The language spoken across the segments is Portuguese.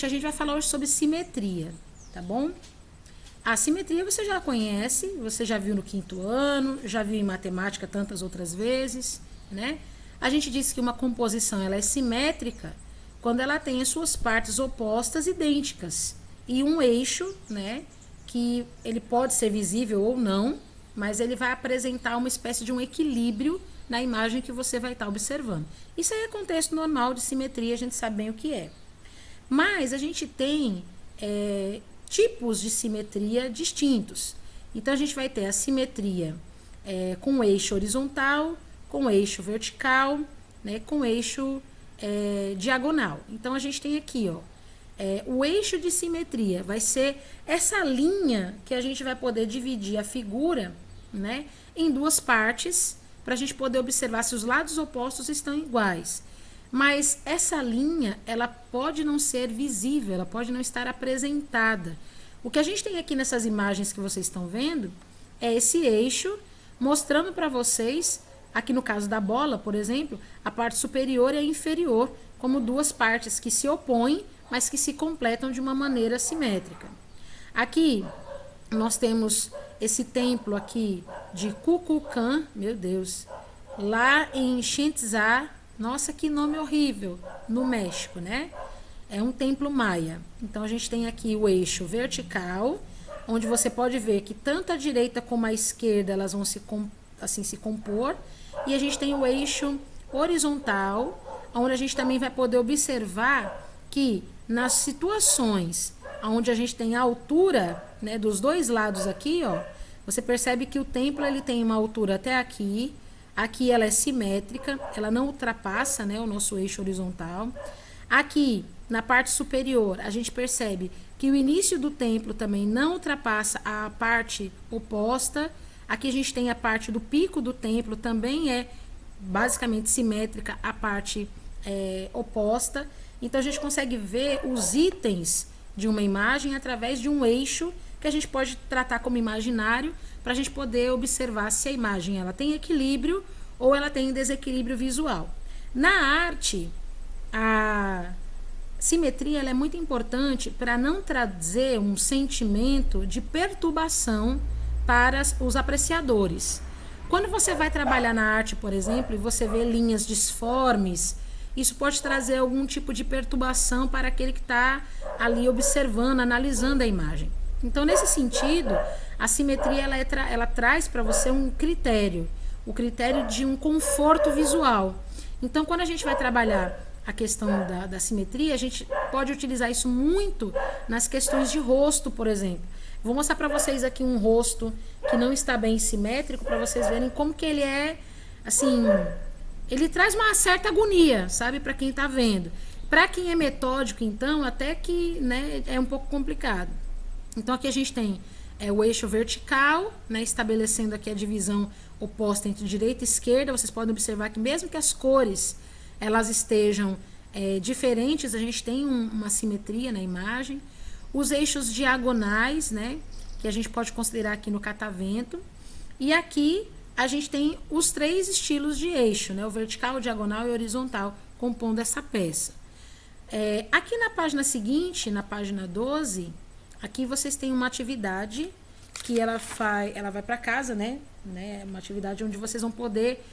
a gente vai falar hoje sobre simetria, tá bom? A simetria você já conhece, você já viu no quinto ano, já viu em matemática tantas outras vezes, né? A gente disse que uma composição ela é simétrica quando ela tem as suas partes opostas idênticas e um eixo, né? Que ele pode ser visível ou não, mas ele vai apresentar uma espécie de um equilíbrio na imagem que você vai estar observando. Isso aí é contexto normal de simetria, a gente sabe bem o que é. Mas a gente tem tipos de simetria distintos. Então, a gente vai ter a simetria com eixo horizontal, com eixo vertical, né, com eixo diagonal. Então, a gente tem aqui, ó, o eixo de simetria vai ser essa linha que a gente vai poder dividir a figura, né, em duas partes, para a gente poder observar se os lados opostos estão iguais. Mas essa linha, ela pode não ser visível, ela pode não estar apresentada. O que a gente tem aqui nessas imagens que vocês estão vendo é esse eixo mostrando para vocês, aqui no caso da bola, por exemplo, a parte superior e a inferior, como duas partes que se opõem, mas que se completam de uma maneira simétrica. Aqui nós temos esse templo aqui de Kukulkan, meu Deus, lá em Chichén, nossa, que nome horrível, no México, né? É um templo maia. Então, a gente tem aqui o eixo vertical, onde você pode ver que tanto a direita como a esquerda, elas vão se compor. E a gente tem o eixo horizontal, onde a gente também vai poder observar que nas situações onde a gente tem a altura, né, dos dois lados aqui, ó, você percebe que o templo ele tem uma altura até aqui. Aqui ela é simétrica, ela não ultrapassa, né, o nosso eixo horizontal. Aqui, na parte superior, a gente percebe que o início do templo também não ultrapassa a parte oposta. Aqui a gente tem a parte do pico do templo, também é basicamente simétrica à parte oposta. Então, a gente consegue ver os itens de uma imagem através de um eixo que a gente pode tratar como imaginário, para a gente poder observar se a imagem ela tem equilíbrio ou ela tem desequilíbrio visual. Na arte, a simetria ela é muito importante para não trazer um sentimento de perturbação para os apreciadores. Quando você vai trabalhar na arte, por exemplo, e você vê linhas disformes, isso pode trazer algum tipo de perturbação para aquele que está ali observando, analisando a imagem. Então, nesse sentido, a simetria ela traz para você um critério, o critério de um conforto visual. Então, quando a gente vai trabalhar a questão da simetria, a gente pode utilizar isso muito nas questões de rosto, por exemplo. Vou mostrar para vocês aqui um rosto que não está bem simétrico, para vocês verem como que ele é, assim, ele traz uma certa agonia, sabe, para quem está vendo. Para quem é metódico, então, até que, né, é um pouco complicado. Então, aqui a gente tem o eixo vertical, né, estabelecendo aqui a divisão oposta entre direita e esquerda. Vocês podem observar que mesmo que as cores elas estejam diferentes, a gente tem uma simetria na imagem. Os eixos diagonais, né, que a gente pode considerar aqui no catavento. E aqui a gente tem os três estilos de eixo, né, o vertical, o diagonal e o horizontal, compondo essa peça. Aqui na página seguinte, na página 12, aqui vocês têm uma atividade que ela vai para casa, né? Uma atividade onde vocês vão poder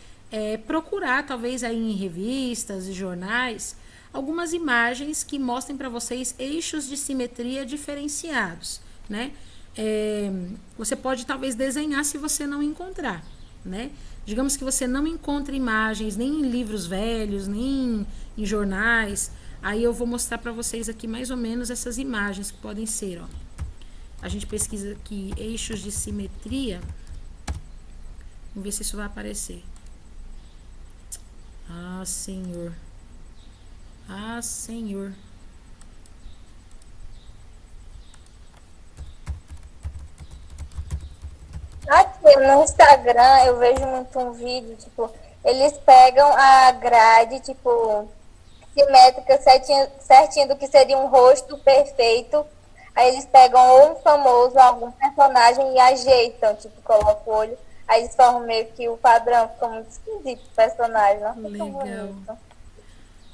procurar, talvez aí em revistas e jornais, algumas imagens que mostrem para vocês eixos de simetria diferenciados, né? Você pode talvez desenhar se você não encontrar, né? Digamos que você não encontra imagens nem em livros velhos, nem em jornais. Aí eu vou mostrar para vocês aqui mais ou menos essas imagens que podem ser, ó. A gente pesquisa aqui eixos de simetria. Vamos ver se isso vai aparecer. Ah, Senhor. Ah, Senhor. Aqui no Instagram eu vejo muito um vídeo, tipo, eles pegam a grade, tipo, simétrica certinho do que seria um rosto perfeito. Aí eles pegam ou um famoso, algum personagem e ajeitam, tipo, colocam o olho. Aí eles formam meio que o padrão, fica muito esquisito o personagem, não fica Legal. bonito.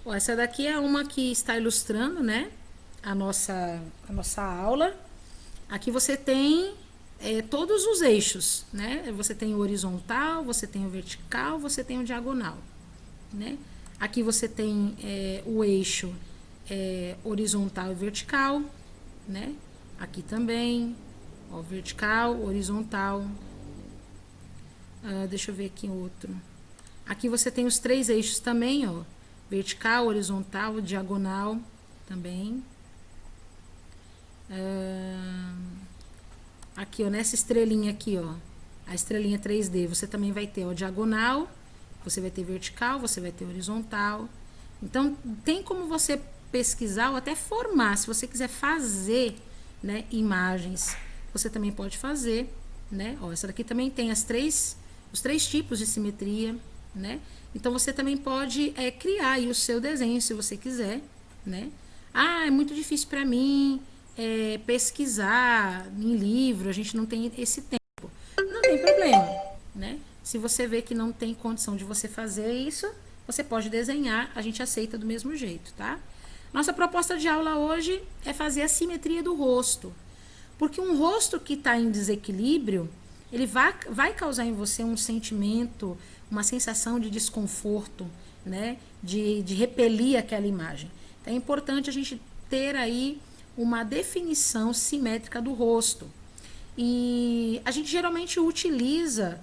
Ó, essa daqui é uma que está ilustrando, né? a nossa aula. Aqui você tem todos os eixos, né? Você tem o horizontal, você tem o vertical, você tem o diagonal, né? Aqui você tem o eixo horizontal e vertical, né? Aqui também, ó, vertical, horizontal. Deixa eu ver aqui outro. Aqui você tem os três eixos também, ó. Vertical, horizontal, diagonal também. Aqui, ó, nessa estrelinha aqui, ó. A estrelinha 3D, você também vai ter, ó, diagonal, você vai ter vertical, você vai ter horizontal. Então, tem como você pesquisar ou até formar, se você quiser fazer, né, imagens, você também pode fazer, né? Ó, essa daqui também tem os três tipos de simetria, né? Então, você também pode criar aí o seu desenho, se você quiser, né? Ah, é muito difícil para mim pesquisar em livro, a gente não tem esse tempo. Não tem problema, né? Se você vê que não tem condição de você fazer isso, você pode desenhar, a gente aceita do mesmo jeito, tá? Nossa proposta de aula hoje é fazer a simetria do rosto. Porque um rosto que está em desequilíbrio, ele vai causar em você um sentimento, uma sensação de desconforto, né? De repelir aquela imagem. Então é importante a gente ter aí uma definição simétrica do rosto. E a gente geralmente utiliza,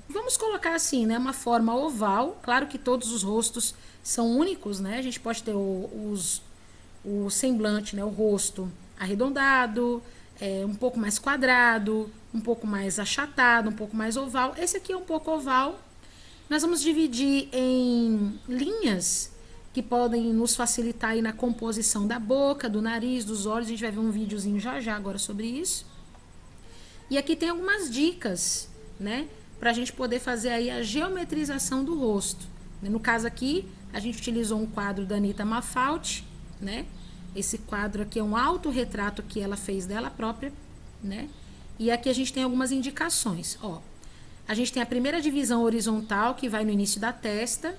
vamos colocar assim, né, uma forma oval. Claro que todos os rostos são únicos, né? A gente pode ter o semblante, né, o rosto arredondado, um pouco mais quadrado, um pouco mais achatado, um pouco mais oval. Esse aqui é um pouco oval. Nós vamos dividir em linhas que podem nos facilitar aí na composição da boca, do nariz, dos olhos. A gente vai ver um videozinho já já agora sobre isso. E aqui tem algumas dicas, né, para a gente poder fazer aí a geometrização do rosto. No caso aqui, a gente utilizou um quadro da Anitta Malfatti, né? Esse quadro aqui é um autorretrato que ela fez dela própria, né? E aqui a gente tem algumas indicações, ó. A gente tem a primeira divisão horizontal, que vai no início da testa.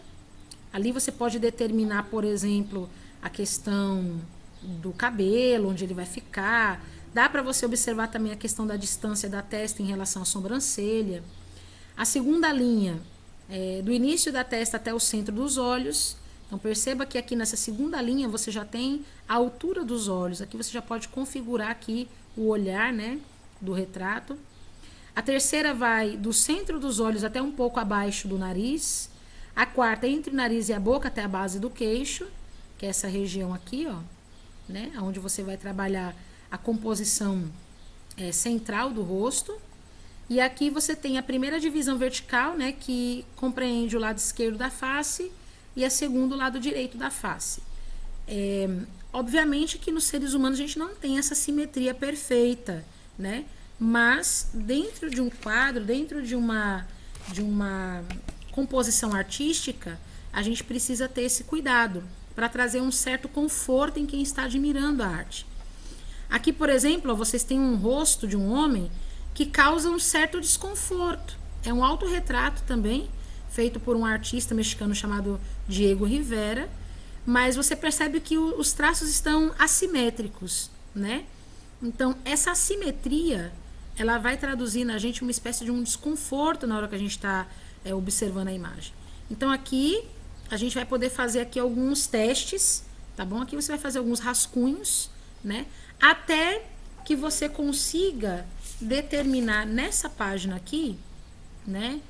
Ali você pode determinar, por exemplo, a questão do cabelo, onde ele vai ficar. Dá para você observar também a questão da distância da testa em relação à sobrancelha. A segunda linha é do início da testa até o centro dos olhos. Então perceba que aqui nessa segunda linha você já tem a altura dos olhos. Aqui você já pode configurar aqui o olhar, né, do retrato. A terceira vai do centro dos olhos até um pouco abaixo do nariz. A quarta entre o nariz e a boca até a base do queixo, que é essa região aqui, ó, né, onde você vai trabalhar a composição central do rosto. E aqui você tem a primeira divisão vertical, né, que compreende o lado esquerdo da face e a segunda o lado direito da face. Obviamente que nos seres humanos a gente não tem essa simetria perfeita, né? Mas dentro de um quadro, dentro de uma composição artística, a gente precisa ter esse cuidado para trazer um certo conforto em quem está admirando a arte. Aqui, por exemplo, vocês têm um rosto de um homem que causa um certo desconforto. É um autorretrato também, feito por um artista mexicano chamado Diego Rivera, mas você percebe que os traços estão assimétricos, né? Então, essa assimetria, ela vai traduzir na gente uma espécie de um desconforto na hora que a gente está observando a imagem. Então, aqui, a gente vai poder fazer aqui alguns testes, tá bom? Aqui você vai fazer alguns rascunhos, né? Até que você consiga determinar nessa página aqui, né,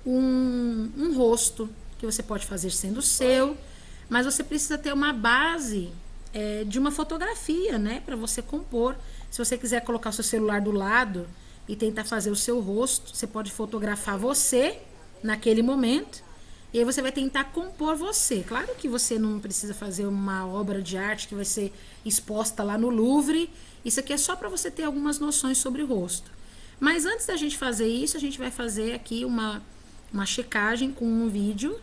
um rosto que você pode fazer sendo seu, mas você precisa ter uma base de uma fotografia, né, para você compor. Se você quiser colocar o seu celular do lado e tentar fazer o seu rosto, você pode fotografar você naquele momento e aí você vai tentar compor você. Claro que você não precisa fazer uma obra de arte que vai ser exposta lá no Louvre. Isso aqui é só para você ter algumas noções sobre o rosto. Mas antes da gente fazer isso, a gente vai fazer aqui uma checagem com um vídeo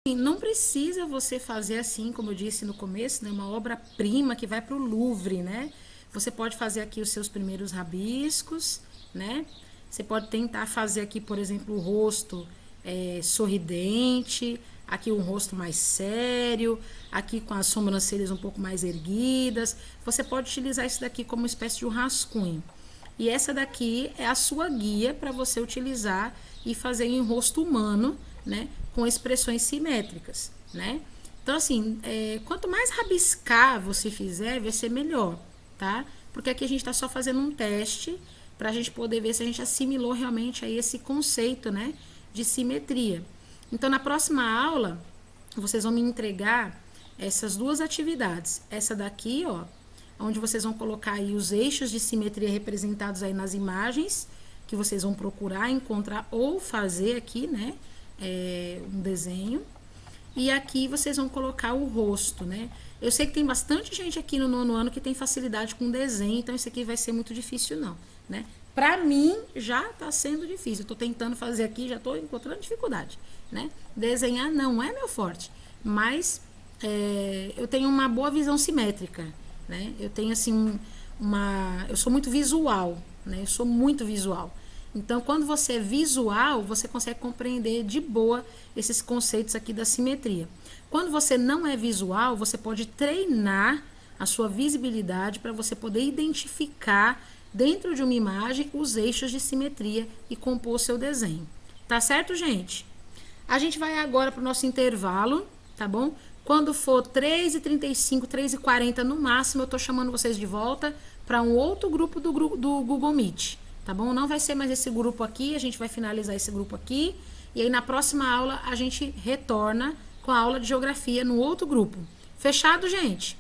Não precisa você fazer assim, como eu disse no começo, né, uma obra-prima que vai para o Louvre, né? Você pode fazer aqui os seus primeiros rabiscos, né? Você pode tentar fazer aqui, por exemplo, o rosto sorridente, aqui um rosto mais sério, aqui com as sobrancelhas um pouco mais erguidas. Você pode utilizar isso daqui como uma espécie de um rascunho. E essa daqui é a sua guia para você utilizar e fazer em rosto humano, né? Com expressões simétricas, né? Então, assim, quanto mais rabiscar você fizer, vai ser melhor, tá? Porque aqui a gente está só fazendo um teste para a gente poder ver se a gente assimilou realmente aí esse conceito, né? De simetria. Então, na próxima aula, vocês vão me entregar essas duas atividades. Essa daqui, ó, onde vocês vão colocar aí os eixos de simetria representados aí nas imagens, que vocês vão procurar, encontrar ou fazer aqui, né? Um desenho. E aqui vocês vão colocar o rosto, né? Eu sei que tem bastante gente aqui no 9º ano que tem facilidade com desenho, então isso aqui vai ser muito difícil não, né? Pra mim, já tá sendo difícil. Eu tô tentando fazer aqui, já tô encontrando dificuldade, né? Desenhar não é meu forte, mas eu tenho uma boa visão simétrica, né? Eu tenho, assim, eu sou muito visual, né? Eu sou muito visual. Então, quando você é visual, você consegue compreender de boa esses conceitos aqui da simetria. Quando você não é visual, você pode treinar a sua visibilidade para você poder identificar dentro de uma imagem os eixos de simetria e compor o seu desenho. Tá certo, gente? A gente vai agora para o nosso intervalo, tá bom? Quando for 3h35, 3h40 no máximo, eu tô chamando vocês de volta para um outro grupo do Google Meet. Tá bom? Não vai ser mais esse grupo aqui, a gente vai finalizar esse grupo aqui. E aí na próxima aula a gente retorna com a aula de geografia no outro grupo. Fechado, gente?